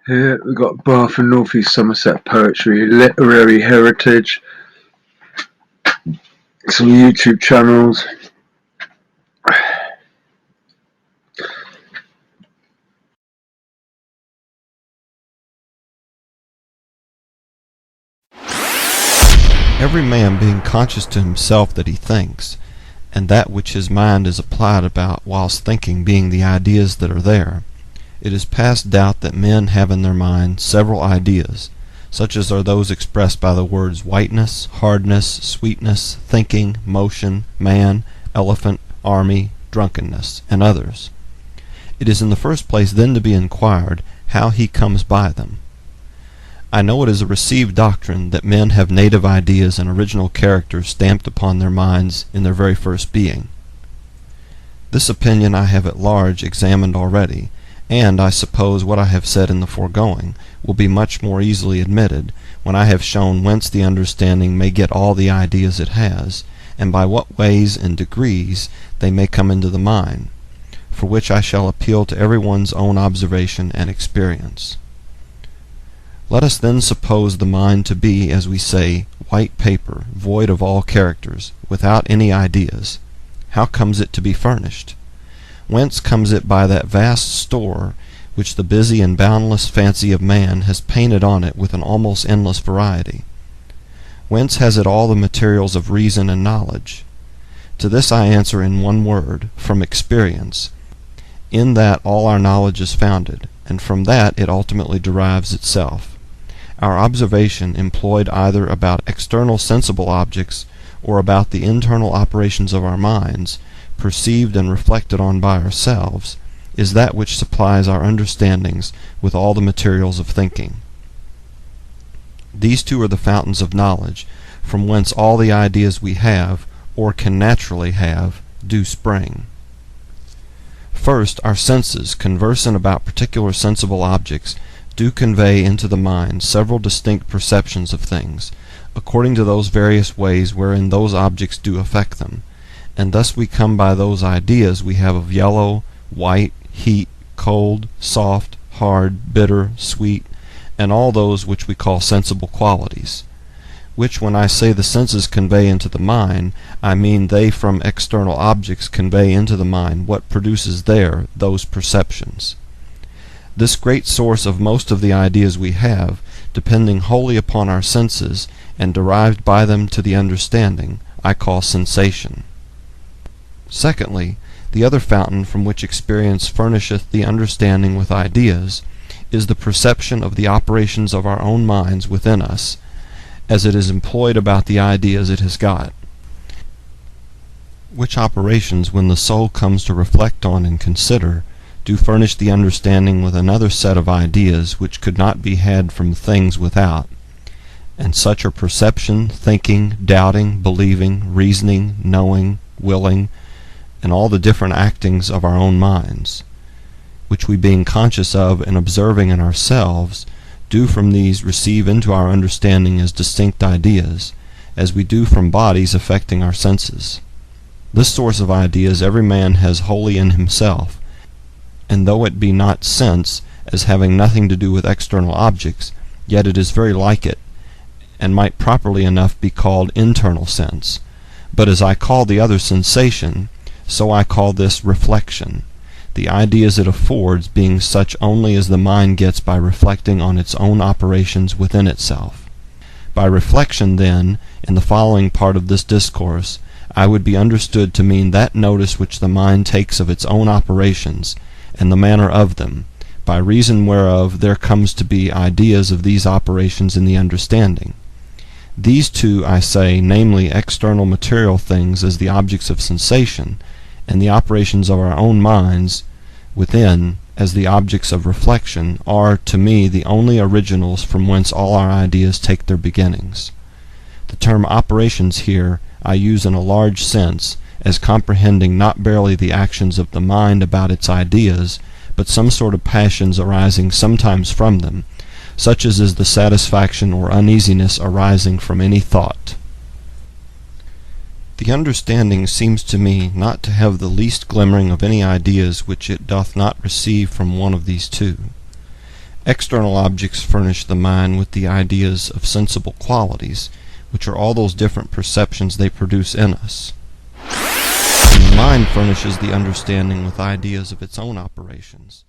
Here we've got Bath and North East Somerset Poetry, Literary Heritage, some YouTube channels. Every man being conscious to himself that he thinks, and that which his mind is applied about whilst thinking being the ideas that are there, it is past doubt that men have in their mind several ideas, such as are those expressed by the words whiteness, hardness, sweetness, thinking, motion, man, elephant, army, drunkenness, and others. It is in the first place then to be inquired how he comes by them. I know it is a received doctrine that men have native ideas and original characters stamped upon their minds in their very first being. This opinion I have at large examined already, and I suppose what I have said in the foregoing will be much more easily admitted when I have shown whence the understanding may get all the ideas it has, and by what ways and degrees they may come into the mind, for which I shall appeal to every one's own observation and experience. Let us then suppose the mind to be, as we say, white paper, void of all characters, without any ideas. How comes it to be furnished? Whence comes it by that vast store which the busy and boundless fancy of man has painted on it with an almost endless variety? Whence has it all the materials of reason and knowledge? To this I answer in one word, from experience. In that all our knowledge is founded, and from that it ultimately derives itself. Our observation, employed either about external sensible objects or about the internal operations of our minds, perceived and reflected on by ourselves, is that which supplies our understandings with all the materials of thinking. These two are the fountains of knowledge, from whence all the ideas we have, or can naturally have, do spring. First, our senses, conversant about particular sensible objects, do convey into the mind several distinct perceptions of things, according to those various ways wherein those objects do affect them, and thus we come by those ideas we have of yellow, white, heat, cold, soft, hard, bitter, sweet, and all those which we call sensible qualities, which when I say the senses convey into the mind, I mean they from external objects convey into the mind what produces there those perceptions. This great source of most of the ideas we have, depending wholly upon our senses, and derived by them to the understanding, I call sensation. Secondly, the other fountain from which experience furnisheth the understanding with ideas, is the perception of the operations of our own minds within us, as it is employed about the ideas it has got, which operations, when the soul comes to reflect on and consider, do furnish the understanding with another set of ideas which could not be had from things without, and such are perception, thinking, doubting, believing, reasoning, knowing, willing, and all the different actings of our own minds, which we being conscious of and observing in ourselves, do from these receive into our understanding as distinct ideas, as we do from bodies affecting our senses. This source of ideas every man has wholly in himself, and though it be not sense, as having nothing to do with external objects, yet it is very like it, and might properly enough be called internal sense. But as I call the other sensation, so I call this reflection, the ideas it affords being such only as the mind gets by reflecting on its own operations within itself. By reflection, then, in the following part of this discourse, I would be understood to mean that notice which the mind takes of its own operations, and the manner of them, by reason whereof there comes to be ideas of these operations in the understanding. These two, I say, namely external material things as the objects of sensation, and the operations of our own minds within as the objects of reflection, are to me the only originals from whence all our ideas take their beginnings. The term operations here I use in a large sense, as comprehending not barely the actions of the mind about its ideas, but some sort of passions arising sometimes from them, such as is the satisfaction or uneasiness arising from any thought. The understanding seems to me not to have the least glimmering of any ideas which it doth not receive from one of these two. External objects furnish the mind with the ideas of sensible qualities, which are all those different perceptions they produce in us. And the mind furnishes the understanding with ideas of its own operations.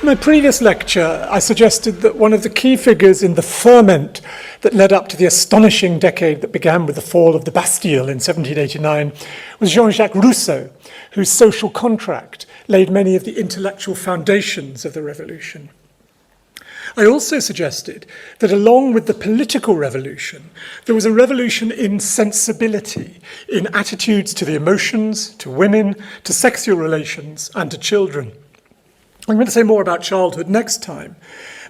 In my previous lecture, I suggested that one of the key figures in the ferment that led up to the astonishing decade that began with the fall of the Bastille in 1789 was Jean-Jacques Rousseau, whose Social Contract laid many of the intellectual foundations of the revolution. I also suggested that along with the political revolution, there was a revolution in sensibility, in attitudes to the emotions, to women, to sexual relations, and to children. I'm going to say more about childhood next time.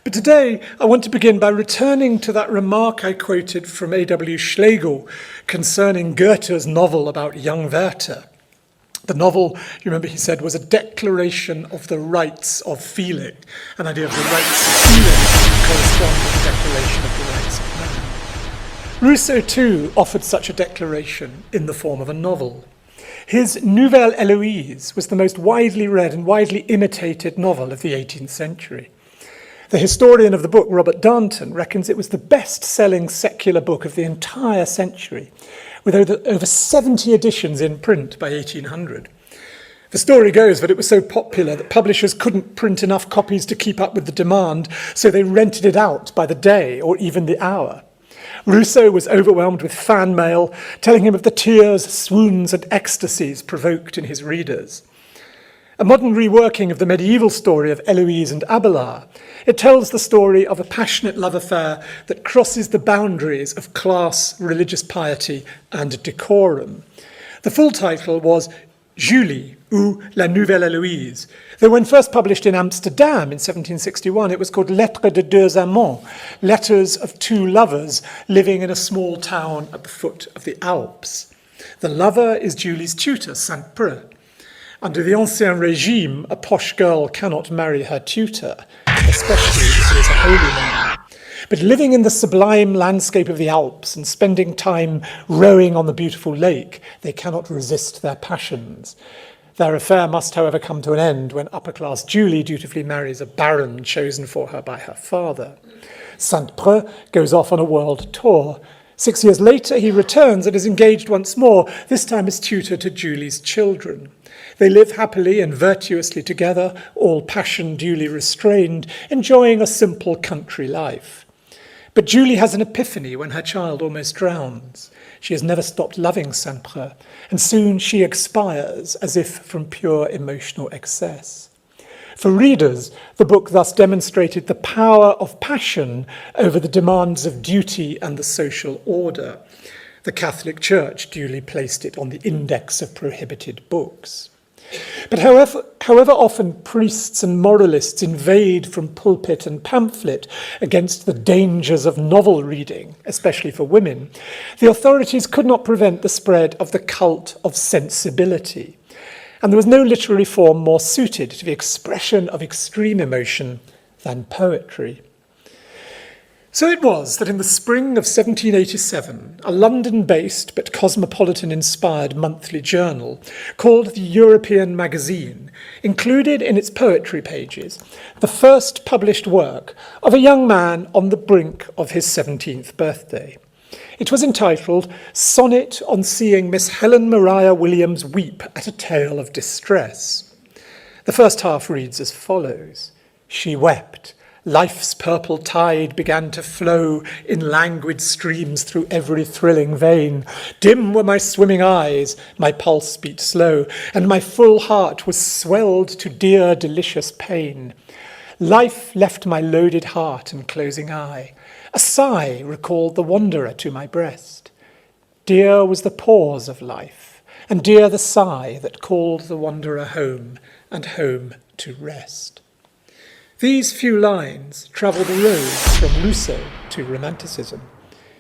But today, I want to begin by returning to that remark I quoted from A.W. Schlegel concerning Goethe's novel about young Werther. The novel, you remember he said, was a declaration of the rights of feeling. An idea of the rights of feeling correspond with the declaration of the rights of man. Rousseau, too, offered such a declaration in the form of a novel. His Nouvelle Héloïse was the most widely read and widely imitated novel of the 18th century. The historian of the book, Robert Darnton, reckons it was the best-selling secular book of the entire century, with over 70 editions in print by 1800. The story goes that it was so popular that publishers couldn't print enough copies to keep up with the demand, so they rented it out by the day or even the hour. Rousseau was overwhelmed with fan mail, telling him of the tears, swoons, and ecstasies provoked in his readers. A modern reworking of the medieval story of Héloïse and Abélard, it tells the story of a passionate love affair that crosses the boundaries of class, religious piety, and decorum. The full title was Julie, ou La Nouvelle Héloïse, though when first published in Amsterdam in 1761, it was called Lettres de deux amants, letters of two lovers living in a small town at the foot of the Alps. The lover is Julie's tutor, Saint-Preux. Under the Ancien Régime, a posh girl cannot marry her tutor, especially if he is a holy man. But living in the sublime landscape of the Alps and spending time rowing on the beautiful lake, they cannot resist their passions. Their affair must, however, come to an end when upper-class Julie dutifully marries a baron chosen for her by her father. Saint-Preux goes off on a world tour. 6 years later, he returns and is engaged once more, this time as tutor to Julie's children. They live happily and virtuously together, all passion duly restrained, enjoying a simple country life. But Julie has an epiphany when her child almost drowns. She has never stopped loving Saint-Preux, and soon she expires as if from pure emotional excess. For readers, the book thus demonstrated the power of passion over the demands of duty and the social order. The Catholic Church duly placed it on the index of prohibited books. But however often priests and moralists invade from pulpit and pamphlet against the dangers of novel reading, especially for women, the authorities could not prevent the spread of the cult of sensibility. And there was no literary form more suited to the expression of extreme emotion than poetry. So it was that in the spring of 1787, a London-based but cosmopolitan-inspired monthly journal called the European Magazine included in its poetry pages the first published work of a young man on the brink of his 17th birthday. It was entitled Sonnet on Seeing Miss Helen Maria Williams Weep at a Tale of Distress. The first half reads as follows. She wept. Life's purple tide began to flow in languid streams through every thrilling vein. Dim were my swimming eyes, my pulse beat slow, and my full heart was swelled to dear, delicious pain. Life left my loaded heart and closing eye. A sigh recalled the wanderer to my breast. Dear was the pause of life, and dear the sigh that called the wanderer home, and home to rest. These few lines travel the road from Rousseau to Romanticism.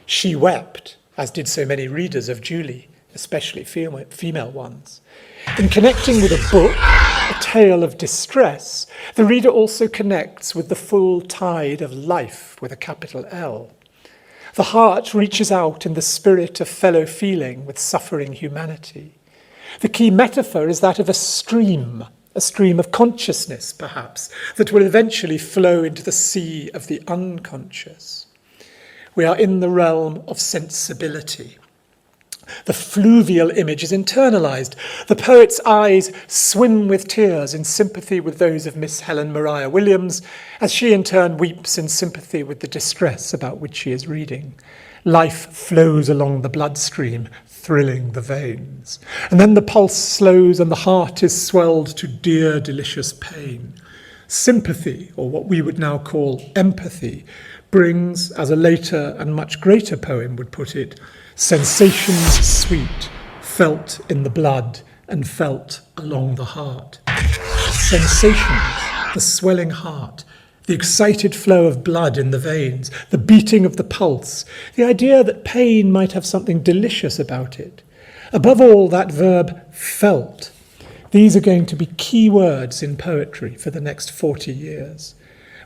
She wept, as did so many readers of Julie, especially female ones. In connecting with a book, a tale of distress, the reader also connects with the full tide of life with a capital L. The heart reaches out in the spirit of fellow feeling with suffering humanity. The key metaphor is that of a stream of consciousness, perhaps, that will eventually flow into the sea of the unconscious. We are in the realm of sensibility. The fluvial image is internalized. The poet's eyes swim with tears in sympathy with those of Miss Helen Maria Williams, as she in turn weeps in sympathy with the distress about which she is reading. Life flows along the bloodstream, thrilling the veins. And then the pulse slows and the heart is swelled to dear, delicious pain. Sympathy, or what we would now call empathy, brings, as a later and much greater poem would put it, sensations sweet, felt in the blood and felt along the heart. Sensations, the swelling heart, the excited flow of blood in the veins, the beating of the pulse, the idea that pain might have something delicious about it. Above all, that verb felt. These are going to be key words in poetry for the next 40 years.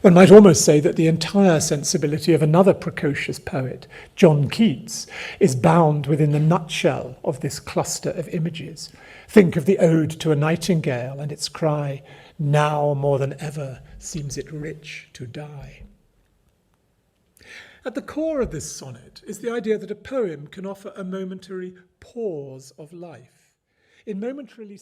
One might almost say that the entire sensibility of another precocious poet, John Keats, is bound within the nutshell of this cluster of images. Think of the Ode to a Nightingale and its cry, "Now more than ever seems it rich to die." At the core of this sonnet is the idea that a poem can offer a momentary pause of life. In momentarily